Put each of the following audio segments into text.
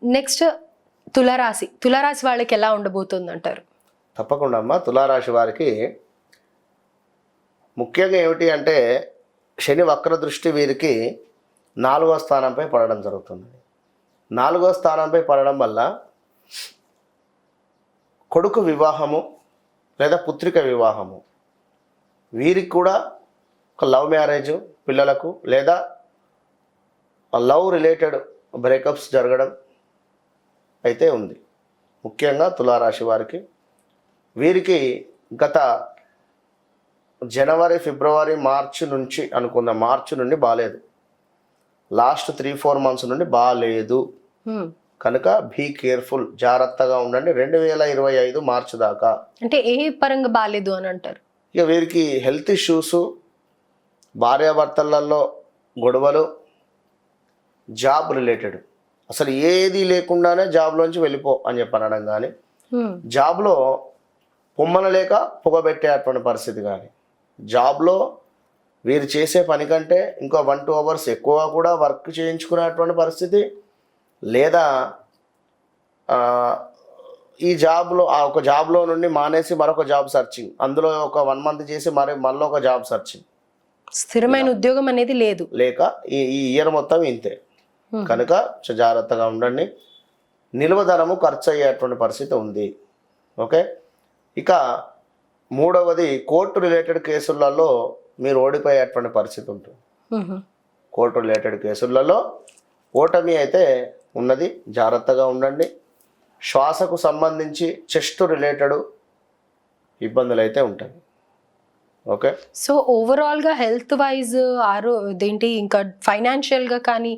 Next తులారాశి వాళ్ళకి ఎలా ఉండబోతుంది అంటారు? తప్పకుండా అమ్మ, తులారాశి వారికి ముఖ్యంగా ఏమిటి అంటే శని వక్ర దృష్టి వీరికి 4వ స్థానంపై పడడం జరుగుతుంది. 4వ స్థానంపై పడడం వల్ల కొడుకు వివాహము లేదా పుత్రిక వివాహము, వీరికి కూడా ఒక లవ్ మ్యారేజ్ పిల్లలకు లేదా లవ్ రిలేటెడ్ బ్రేకప్స్ జరగడం అయితే ఉంది. ముఖ్యంగా తులారాశి వారికి వీరికి గత జనవరి, ఫిబ్రవరి, మార్చి నుంచి అనుకుందాం, మార్చి నుండి బాగాలేదు, లాస్ట్ 3-4 మంత్స్ నుండి బాగాలేదు. కనుక బీ కేర్ఫుల్, జాగ్రత్తగా ఉండండి 2025 మార్చి దాకా. అంటే ఏ పరంగా బాగాలేదు అని అంటారు? ఇక వీరికి హెల్త్ ఇష్యూస్, భార్యాభర్తలలో గొడవలు, జాబ్ రిలేటెడ్, అసలు ఏది లేకుండానే జాబ్లోంచి వెళ్ళిపో అని చెప్పనడం కానీ, జాబ్లో పొమ్మన లేక పొగబెట్టేటువంటి పరిస్థితి కానీ, జాబ్లో వీరు చేసే పని కంటే ఇంకో 1-2 అవర్స్ ఎక్కువ కూడా వర్క్ చేయించుకునేటువంటి పరిస్థితి, లేదా ఈ జాబ్లో ఒక జాబ్లో నుండి మానేసి మరొక జాబ్ సర్చింగ్, అందులో ఒక 1 మంత్ చేసి మళ్ళీ ఒక జాబ్ సర్చింగ్, స్థిరమైన ఉద్యోగం అనేది లేక ఈ ఇయర్ మొత్తం ఇంతే. కనుక జాగ్రత్తగా ఉండండి. నిల్వధనము ఖర్చు అయ్యేటువంటి పరిస్థితి ఉంది. ఓకే, ఇక 3వది కోర్టు రిలేటెడ్ కేసులలో మీరు ఓడిపోయేటువంటి పరిస్థితి ఉంటుంది. కోర్టు రిలేటెడ్ కేసులలో ఓటమి అయితే ఉన్నది, జాగ్రత్తగా ఉండండి. శ్వాసకు సంబంధించి చెస్ట్ రిలేటెడ్ ఇబ్బందులు అయితే ఉంటాయి. ఓకే, సో ఓవరాల్గా హెల్త్ వైజ్ ఇదేంటి ఇంకా ఫైనాన్షియల్గా కానీ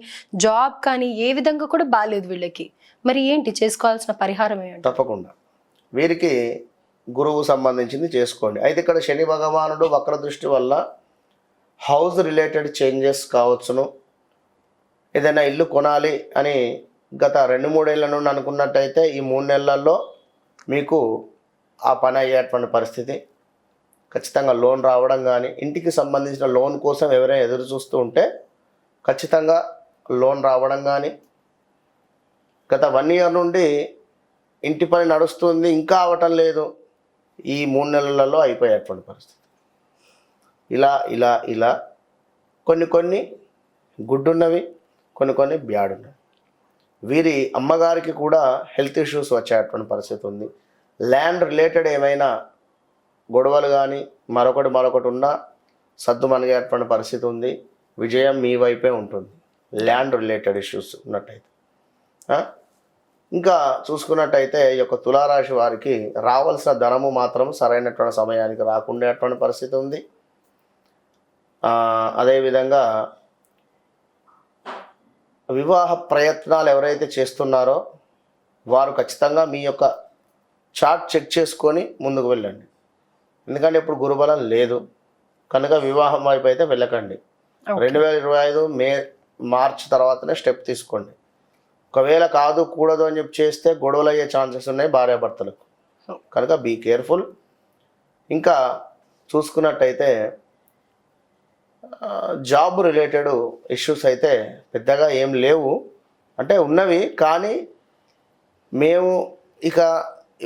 జాబ్ కానీ ఏ విధంగా కూడా బాగాలేదు వీళ్ళకి. మరి ఏంటి చేసుకోవాల్సిన పరిహారం ఏంటి? తప్పకుండా వీరికి గురువు సంబంధించింది చేసుకోండి. అయితే ఇక్కడ శని భగవానుడు వక్ర దృష్టి వల్ల హౌస్ రిలేటెడ్ చేంజెస్ కావచ్చును. ఏదైనా ఇల్లు కొనాలి అని గత 2-3 ఏళ్ళ నుండి అనుకున్నట్టయితే ఈ 3 నెలల్లో మీకు ఆ పని అయ్యేటువంటి పరిస్థితి, ఖచ్చితంగా లోన్ రావడం కానీ, ఇంటికి సంబంధించిన లోన్ కోసం ఎవరైనా ఎదురు చూస్తూ ఉంటే ఖచ్చితంగా లోన్ రావడం కానీ, గత 1 ఇయర్ నుండి ఇంటి పని నడుస్తుంది ఇంకా అవటం లేదు, ఈ 3 నెలలలో అయిపోయేటువంటి పరిస్థితి. ఇలా ఇలా ఇలా కొన్ని గుడ్ ఉన్నవి, కొన్ని బ్యాడ్ ఉన్నవి. వీరి అమ్మగారికి కూడా హెల్త్ ఇష్యూస్ వచ్చేటువంటి పరిస్థితి ఉంది. ల్యాండ్ రిలేటెడ్ ఏమైనా గొడవలు కానీ మరొకటి ఉన్నా సద్దు మనగేటువంటి పరిస్థితి ఉంది. విజయం మీ వైపే ఉంటుంది ల్యాండ్ రిలేటెడ్ ఇష్యూస్ ఉన్నట్టయితే. ఇంకా చూసుకున్నట్టయితే ఈ యొక్క తులారాశి వారికి రావాల్సిన ధనము మాత్రం సరైనటువంటి సమయానికి రాకుండేటువంటి పరిస్థితి ఉంది. అదేవిధంగా వివాహ ప్రయత్నాలు ఎవరైతే చేస్తున్నారో వారు ఖచ్చితంగా మీ యొక్క చార్ట్ చెక్ చేసుకొని ముందుకు వెళ్ళండి. ఎందుకంటే ఇప్పుడు గురుబలం లేదు కనుక వివాహం వైపు అయితే వెళ్ళకండి. 2025 మార్చి తర్వాతనే స్టెప్ తీసుకోండి. ఒకవేళ కాదు కూడదు అని చెప్పి చేస్తే గొడవలు అయ్యే ఛాన్సెస్ ఉన్నాయి భార్యాభర్తలకు, కనుక బీ కేర్ఫుల్. ఇంకా చూసుకున్నట్టయితే జాబ్ రిలేటెడ్ ఇష్యూస్ అయితే పెద్దగా ఏం లేవు, అంటే ఉన్నవి, కానీ మేము ఇక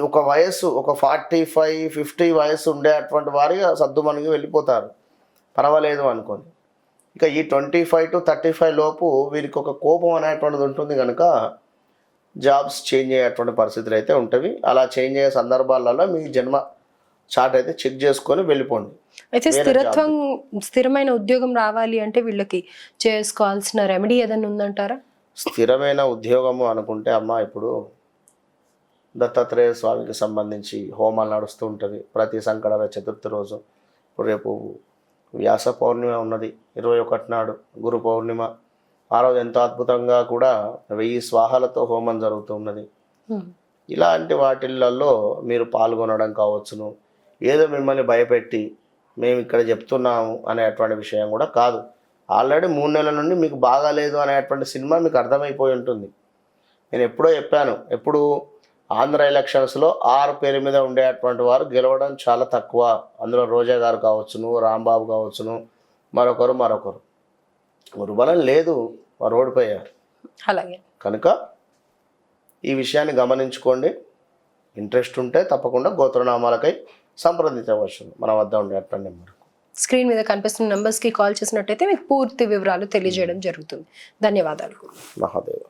ఒక వయస్సు ఒక 45-50 వయస్సు ఉండే అటువంటి వారి సర్దు మనకి వెళ్ళిపోతారు, పర్వాలేదు అనుకోని. ఇక ఈ 25 to 35 లోపు వీరికి ఒక కోపం అనేటువంటిది ఉంటుంది కనుక జాబ్స్ చేంజ్ అయ్యేటువంటి పరిస్థితులు అయితే ఉంటాయి. అలా చేంజ్ అయ్యే సందర్భాలలో మీ జన్మ చార్ట్ అయితే చెక్ చేసుకొని వెళ్ళిపోండి. అయితే స్థిరమైన ఉద్యోగం రావాలి అంటే వీళ్ళకి చేసుకోవాల్సిన రెమెడీ ఏదైనా ఉందంటారా? స్థిరమైన ఉద్యోగము అనుకుంటే అమ్మ, ఇప్పుడు దత్తాత్రేయ స్వామికి సంబంధించి హోమాలు నడుస్తూ ఉంటుంది ప్రతి సంకటహర చతుర్థి రోజు. ఇప్పుడు రేపు వ్యాస పౌర్ణిమ ఉన్నది 21 నాడు, గురు పౌర్ణిమ. ఆ రోజు ఎంతో అద్భుతంగా కూడా 1000 స్వాహాలతో హోమం జరుగుతున్నది. ఇలాంటి వాటిల్లో మీరు పాల్గొనడం కావచ్చును. ఏదో మిమ్మల్ని భయపెట్టి మేము ఇక్కడ చెప్తున్నాము అనేటువంటి విషయం కూడా కాదు. ఆల్రెడీ 3 నెలల నుండి మీకు బాగాలేదు అనేటువంటి సినిమా మీకు అర్థమైపోయి ఉంటుంది. నేను ఎప్పుడో చెప్పాను, ఎప్పుడు ఆంధ్ర ఎలక్షన్స్లో 6 పేరు మీద ఉండేటువంటి వారు గెలవడం చాలా తక్కువ. అందులో రోజా గారు కావచ్చును, రాంబాబు కావచ్చును, మరొకరు గురుబలం లేదు, వారు ఓడిపోయారు. అలాగే కనుక ఈ విషయాన్ని గమనించుకోండి. ఇంట్రెస్ట్ ఉంటే తప్పకుండా గోత్రనామాలకై సంప్రదించవచ్చు మన వద్ద ఉండే అట్లా నెంబర్. స్క్రీన్ మీద కనిపిస్తున్న నంబర్స్కి కాల్ చేసినట్టయితే మీకు పూర్తి వివరాలు తెలియజేయడం జరుగుతుంది. ధన్యవాదాలు. మహాదేవ.